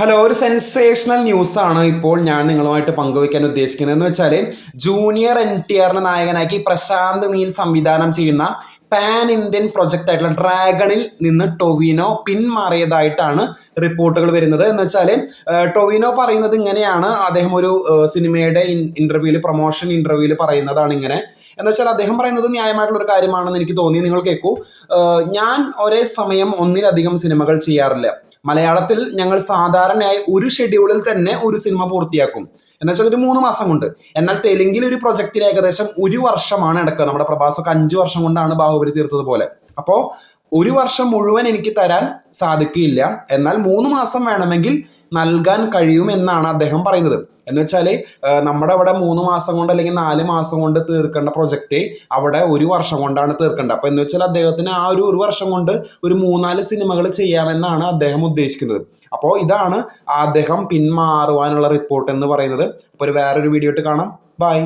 Hello, ഒരു sensational news ആണ് ഇപ്പോൾ ഞാൻ നിങ്ങളുമായിട്ട് പങ്കുവയ്ക്കാൻ ഉദ്ദേശിക്കുന്നത്. എന്ന് വെച്ചാൽ ജൂനിയർ NTRനെ നായകനാക്കി പ്രശാന്ത് നീൽ സംവിധാനം ചെയ്യുന്ന പാൻ ഇന്ത്യൻ പ്രൊജക്റ്റ് ആയിട്ടുള്ള ഡ്രാഗണിൽ നിന്ന് ടൊവിനോ പിന്മാറിയതായിട്ടാണ് റിപ്പോർട്ടുകൾ വരുന്നത്. എന്ന് വെച്ചാൽ ടൊവിനോ പറയുന്നത് ഇങ്ങനെയാണ്. അദ്ദേഹം ഒരു സിനിമയുടെ പ്രൊമോഷൻ ഇന്റർവ്യൂവിൽ പറയുന്നതാണ് ഇങ്ങനെ. എന്ന് വെച്ചാൽ അദ്ദേഹം പറയുന്നത് ന്യായമായിട്ടുള്ള ഒരു കാര്യമാണെന്ന് എനിക്ക് തോന്നി. നിങ്ങൾ കേൾക്കൂ. ഞാൻ ഒരേ സമയം ഒന്നിലധികം സിനിമകൾ ചെയ്യാറില്ല. മലയാളത്തിൽ ഞങ്ങൾ സാധാരണയായി ഒരു ഷെഡ്യൂളിൽ തന്നെ ഒരു സിനിമ പൂർത്തിയാക്കും, എന്ന് വെച്ചാൽ ഒരു 3 മാസം കൊണ്ട്. എന്നാൽ തെലുങ്കിൽ ഒരു പ്രൊജക്റ്റിന് ഏകദേശം 1 വർഷമാണ് എടുക്കുക. നമ്മുടെ പ്രഭാസൊക്കെ 5 വർഷം കൊണ്ടാണ് ബാഹുബലി തീർത്തത് പോലെ. അപ്പോൾ 1 വർഷം മുഴുവൻ എനിക്ക് തരാൻ സാധിക്കില്ല, എന്നാൽ 3 മാസം വേണമെങ്കിൽ നൽകാൻ കഴിയുമെന്നാണ് അദ്ദേഹം പറയുന്നത്. എന്ന് വെച്ചാൽ നമ്മുടെ അവിടെ 3 മാസം കൊണ്ട് അല്ലെങ്കിൽ 4 മാസം കൊണ്ട് തീർക്കേണ്ട പ്രൊജക്റ്റ് അവിടെ 1 വർഷം കൊണ്ടാണ് തീർക്കേണ്ടത്. അപ്പൊ എന്ന് വെച്ചാൽ അദ്ദേഹത്തിന് ആ ഒരു വർഷം കൊണ്ട് ഒരു 3-4 സിനിമകൾ ചെയ്യാമെന്നാണ് അദ്ദേഹം ഉദ്ദേശിക്കുന്നത്. അപ്പോൾ ഇതാണ് അദ്ദേഹം പിന്മാറുവാനുള്ള റിപ്പോർട്ട് എന്ന് പറയുന്നത്. അപ്പോൾ വേറൊരു വീഡിയോ ഇട്ട് കാണാം. ബൈ.